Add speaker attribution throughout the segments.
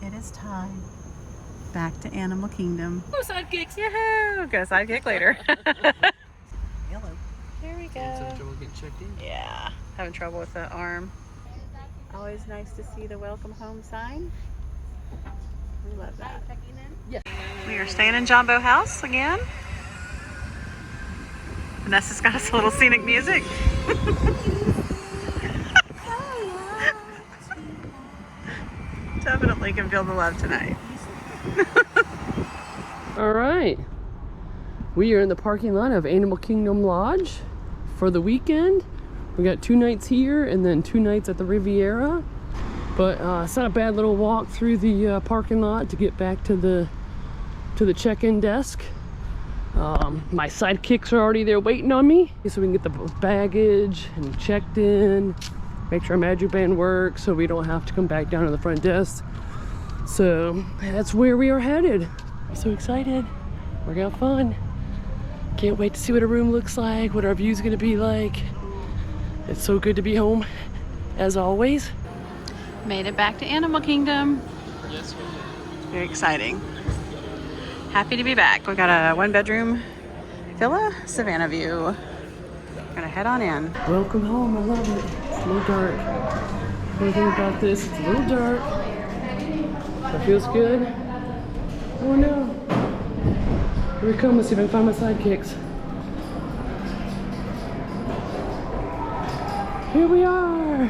Speaker 1: It is time. Back to Animal Kingdom.
Speaker 2: Oh, sidekicks! Yahoo! Got a sidekick later.
Speaker 1: Yellow.
Speaker 2: There we go.
Speaker 3: Some trouble getting checked in?
Speaker 2: Yeah, having trouble with the arm. Always nice to see the welcome home sign. We love that.
Speaker 3: Yeah.
Speaker 2: We are staying in Jumbo House again. Vanessa's got us a little scenic music. Definitely can feel the love tonight.
Speaker 3: All right. We are in the parking lot of Animal Kingdom Lodge for the weekend. We got 2 nights here and then 2 nights at the Riviera. But it's not a bad little walk through the parking lot to get back to the check-in desk. My sidekicks are already there waiting on me, so we can get the baggage and checked in, make sure our magic band works so we don't have to come back down to the front desk. So that's where we are headed. I'm so excited. We're gonna have fun. Can't wait to see what our room looks like, what our view's gonna be like. It's so good to be home, as always.
Speaker 2: Made it back to Animal Kingdom.
Speaker 3: Yes, we did.
Speaker 2: Very exciting. Happy to be back. We got a 1-bedroom villa, Savannah view. Gonna head on in.
Speaker 3: Welcome home, I love it. It's a little dark. Everything about this, it's a little dark. That feels good. Oh no. Here we come, let's see if I can find my sidekicks. Here we are.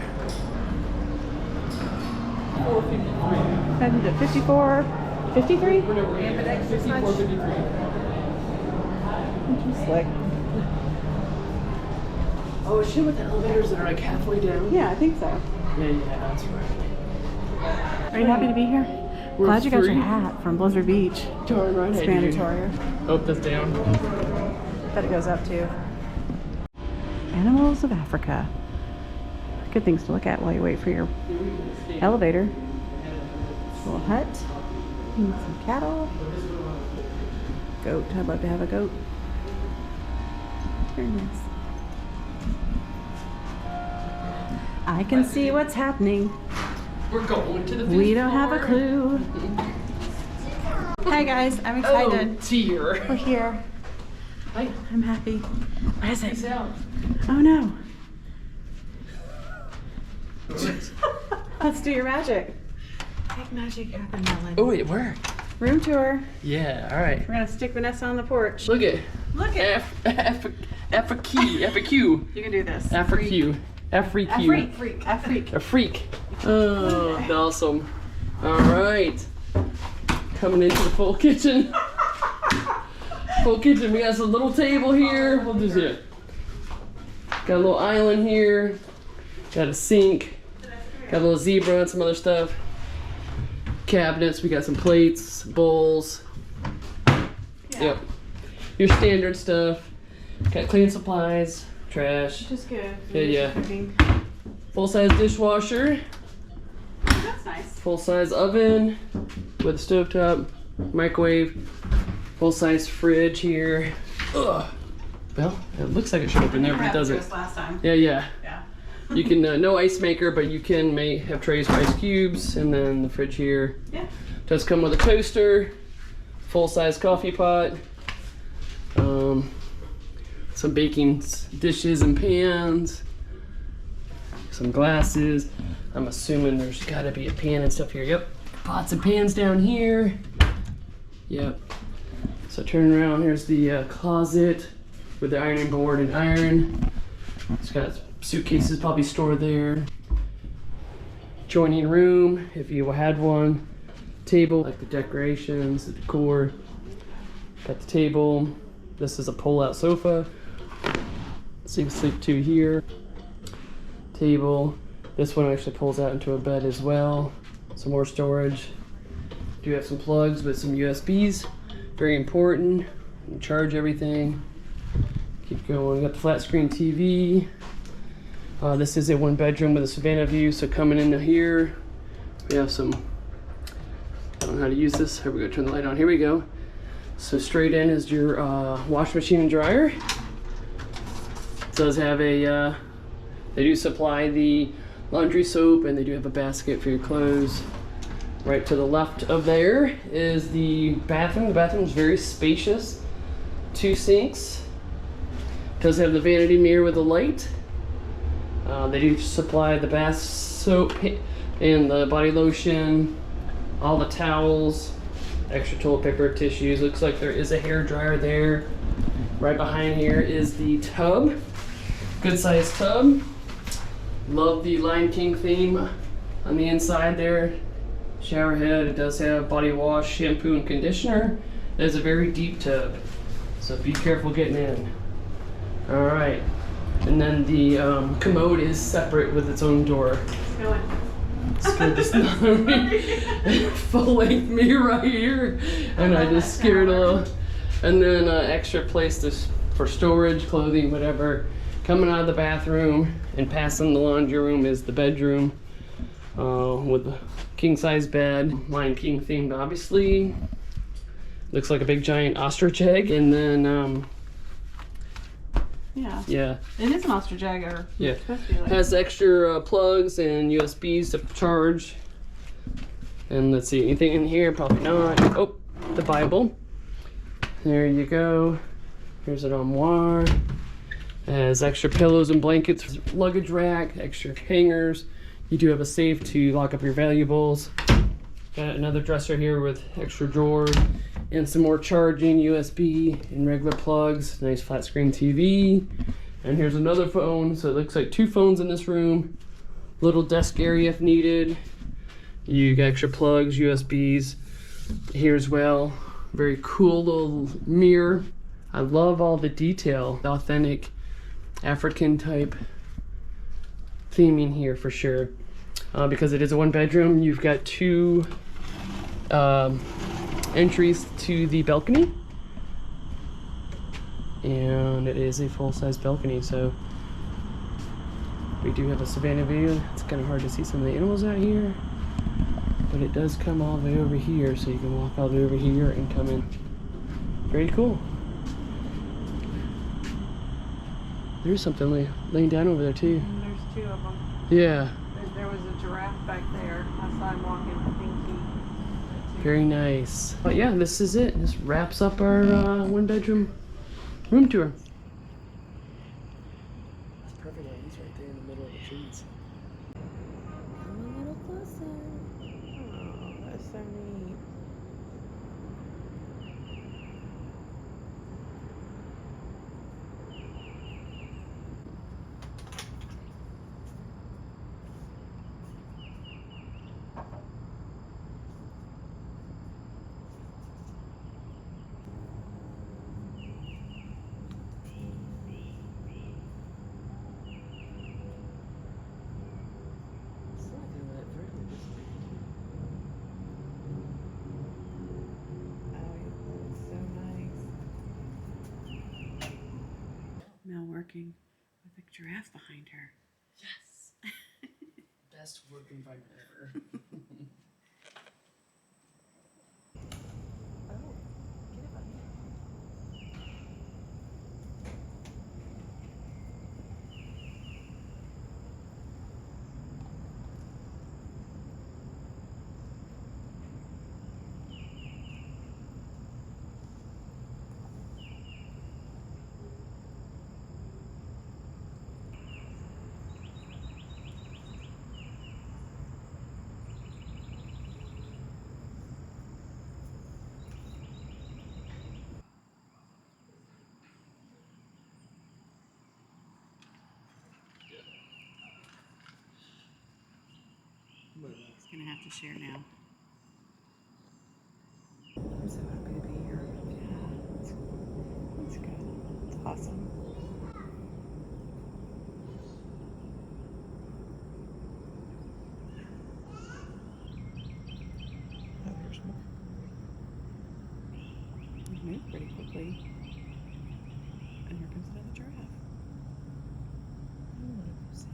Speaker 3: 453.
Speaker 2: Heading to 54, 53?
Speaker 3: We're never 54, 53.
Speaker 2: Slick.
Speaker 3: Oh, shit, with the elevators that are like halfway down?
Speaker 2: Yeah, I think so.
Speaker 3: Yeah, that's right.
Speaker 2: Are you happy to be here?
Speaker 3: We're
Speaker 2: Glad you got
Speaker 3: free.
Speaker 2: your hat from Blizzard Beach.
Speaker 3: Darn right.
Speaker 2: It's
Speaker 3: I do.
Speaker 2: mandatory.
Speaker 3: Oh, that's down.
Speaker 2: Bet it goes up too. Animals of Africa. Good things to look at while you wait for your elevator. Little hut. And some cattle. Goat. I'd love to have a goat. Very nice. I can see what's happening.
Speaker 3: We're going to the
Speaker 2: We don't have a clue. Hi guys, I'm excited.
Speaker 3: Oh, dear.
Speaker 2: We're here.
Speaker 3: Hi.
Speaker 2: I'm happy. What is
Speaker 3: Peace
Speaker 2: it?
Speaker 3: out.
Speaker 2: Oh no. Let's do your magic. Make magic happen, Ellen.
Speaker 3: Oh, it worked.
Speaker 2: Room tour.
Speaker 3: Yeah, all right.
Speaker 2: We're gonna stick Vanessa on the porch.
Speaker 3: Look at
Speaker 2: Look at.
Speaker 3: F for key, F for Q.
Speaker 2: You can do this.
Speaker 3: F for Q. F for
Speaker 2: A
Speaker 3: Q.
Speaker 2: freak, freak, a freak.
Speaker 3: A freak. Oh, awesome. All right. Coming into the full kitchen. Full kitchen. We got some little table here. We'll just it. Got a little island here. Got a sink. Got a little zebra and some other stuff. Cabinets. We got some plates, bowls.
Speaker 2: Yeah.
Speaker 3: Yep. Your standard stuff. Got cleaning supplies, trash.
Speaker 2: Which is good.
Speaker 3: Yeah.
Speaker 2: Cooking.
Speaker 3: Full-size dishwasher.
Speaker 2: That's nice.
Speaker 3: Full-size oven with a stovetop, microwave. Full-size fridge here. Ugh. Well, it looks like it should open there, but it doesn't.
Speaker 2: Last time.
Speaker 3: Yeah.
Speaker 2: Yeah.
Speaker 3: You can no ice maker, but you can have trays for ice cubes, and then the fridge here.
Speaker 2: Yeah.
Speaker 3: Does come with a toaster, full-size coffee pot, some baking dishes and pans, some glasses. I'm assuming there's got to be a pan and stuff here. Yep. Pots and pans down here. Yep. So turn around. Here's the closet with the ironing board and iron. It's got suitcases probably stored there. Joining room, if you had one. Table, like the decorations, the decor. Got the table. This is a pull-out sofa. So you can sleep 2 here. Table. This one actually pulls out into a bed as well. Some more storage. Do have some plugs with some USBs. Very important. You can charge everything. Keep going. Got the flat screen TV. This is a 1-bedroom with a Savannah view. So coming into here, we have some. I don't know how to use this. Here we go. Turn the light on. Here we go. So straight in is your wash machine and dryer. It does have a. They do supply the laundry soap, and they do have a basket for your clothes. Right to the left of there is the bathroom. The bathroom is very spacious. 2 sinks. Does have the vanity mirror with a light. They do supply the bath soap and the body lotion, all the towels, extra toilet paper, tissues. Looks like there is a hair dryer there. Right behind here is the tub. Good sized tub. Love the Lion King theme on the inside there. Shower head. It does have body wash, shampoo, and conditioner. It is a very deep tub, so be careful getting in. All right, and then the commode is separate with its own door. It's good. It's not full-length mirror right here, and I just scared a little. And then extra place for storage, clothing, whatever. Coming out of the bathroom and passing the laundry room is the bedroom with the king-size bed, Lion King themed, obviously. Looks like a big giant ostrich egg, and then
Speaker 2: yeah, it is an ostrich egg. Or
Speaker 3: yeah,
Speaker 2: supposed to be like.
Speaker 3: Has extra plugs and USBs to charge. And let's see, anything in here? Probably not. Oh, the Bible. There you go. Here's an armoire. Has extra pillows and blankets, luggage rack, extra hangers. You do have a safe to lock up your valuables. Got another dresser here with extra drawers and some more charging USB and regular plugs. Nice flat screen TV. And here's another phone. So it looks like 2 phones in this room. Little desk area if needed. You got extra plugs, USBs here as well. Very cool little mirror. I love all the detail, the authentic African type theming here for sure. Because it is a 1-bedroom, you've got 2 entries to the balcony. And it is a full-size balcony, so we do have a Savannah view. It's kind of hard to see some of the animals out here, but it does come all the way over here, so you can walk all the way over here and come in. Very cool. There's something laying down over there too.
Speaker 2: And there's 2 of them.
Speaker 3: Yeah.
Speaker 2: There was a giraffe back there. I saw him walking. I think he.
Speaker 3: Very nice. But yeah, this is it. This wraps up our 1-bedroom room tour. That's perfect. He's right there in the middle of the trees.
Speaker 2: Come a little closer. Oh, that's so neat. Mel working with a giraffe behind her.
Speaker 3: Yes. Best work environment ever.
Speaker 2: He's gonna have to share now. I'm so happy to be here. Yeah, it's good. It's awesome. Oh, there's more. He moved pretty quickly. And here comes another giraffe. See,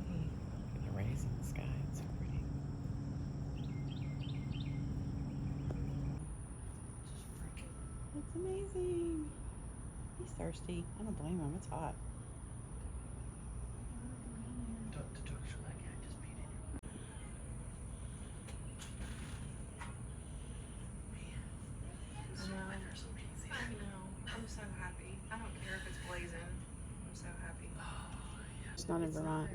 Speaker 2: the rays in the sky. It's so pretty. That's amazing. He's thirsty. I don't blame him. It's hot. It's not in Vermont.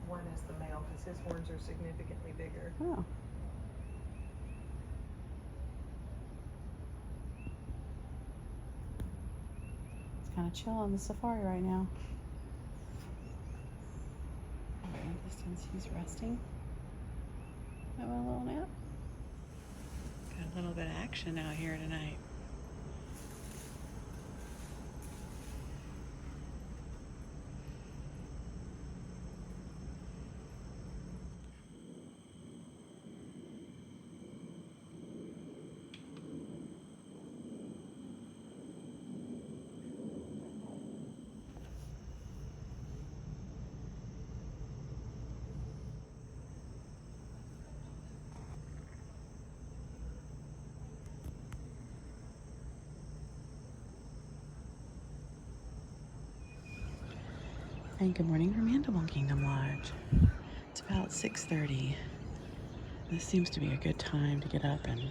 Speaker 4: One is the male because his horns are significantly bigger.
Speaker 2: Oh. It's kind of chill on the safari right now. In the distance, he's resting. Having a little nap. Got a little bit of action out here tonight. And good morning from Animal Kingdom Lodge. It's about 6:30. This seems to be a good time to get up and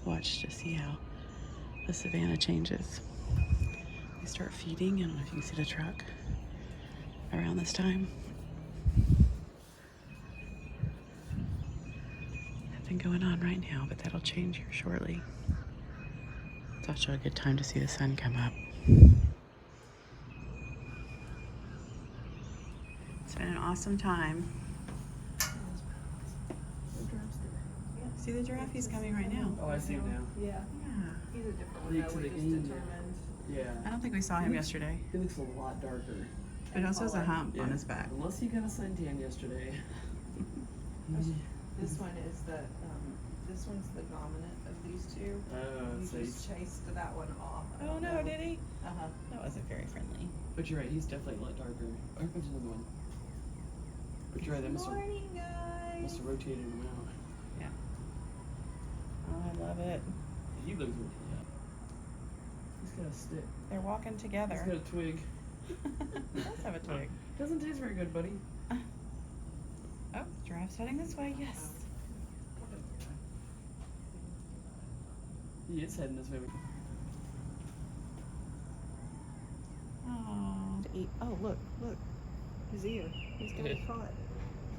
Speaker 2: watch to see how the Savannah changes. They start feeding. I don't know if you can see the truck around this time. Nothing going on right now, but that'll change here shortly. It's also a good time to see the sun come up. It's been an awesome time. See the giraffe? He's coming right now.
Speaker 3: Oh, I see him now.
Speaker 4: Yeah,
Speaker 2: Yeah.
Speaker 4: he's a different one.
Speaker 3: Lead
Speaker 4: Though.
Speaker 3: to
Speaker 4: We
Speaker 3: the
Speaker 4: just
Speaker 3: end.
Speaker 4: determined.
Speaker 3: Yeah.
Speaker 2: I don't think we saw him yesterday.
Speaker 3: He looks a lot darker.
Speaker 2: It also has a hump
Speaker 3: Yeah.
Speaker 2: on his back.
Speaker 3: Unless he got a suntan yesterday.
Speaker 4: This one is the this one's the dominant of these two.
Speaker 3: Oh,
Speaker 4: You
Speaker 3: so
Speaker 4: just chased that one off. I
Speaker 2: Oh
Speaker 4: don't
Speaker 2: no,
Speaker 4: know.
Speaker 2: did he?
Speaker 4: Uh-huh.
Speaker 2: That wasn't very friendly.
Speaker 3: But you're right, he's definitely a lot darker. Or if there's another one. But you're right, that must have
Speaker 4: Morning, guys.
Speaker 3: rotated him out.
Speaker 2: Oh, I love it.
Speaker 3: He looks really He's got a stick.
Speaker 2: They're walking
Speaker 3: He's
Speaker 2: together.
Speaker 3: got a twig.
Speaker 2: He does have a twig.
Speaker 3: Doesn't taste very good, buddy.
Speaker 2: Oh, giraffe's heading this way. Yes.
Speaker 3: He is heading this way.
Speaker 2: Oh.
Speaker 4: Oh, look. His ear. He's got it caught.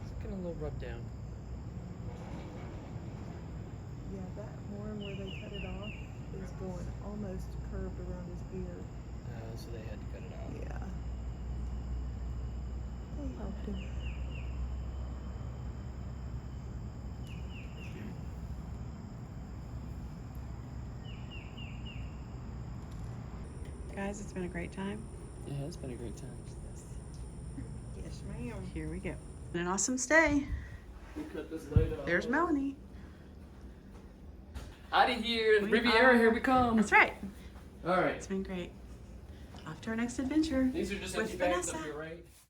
Speaker 3: Just get a little rub down.
Speaker 4: Yeah, that horn where they cut it off is going almost curved around his ear.
Speaker 3: So they had to cut it out.
Speaker 4: Yeah. They helped him.
Speaker 2: Guys, it's been a great time.
Speaker 3: Yeah, it's been a great time.
Speaker 4: Yes, ma'am.
Speaker 2: Here we go. An awesome stay.
Speaker 3: We'll cut this light off.
Speaker 2: There's Melanie.
Speaker 3: Out of here.
Speaker 2: We
Speaker 3: Riviera,
Speaker 2: are-
Speaker 3: here we come.
Speaker 2: That's right.
Speaker 3: All right.
Speaker 2: It's been great. Off to our next adventure
Speaker 3: These are just
Speaker 2: with
Speaker 3: empty bags
Speaker 2: Vanessa.
Speaker 3: up here, right?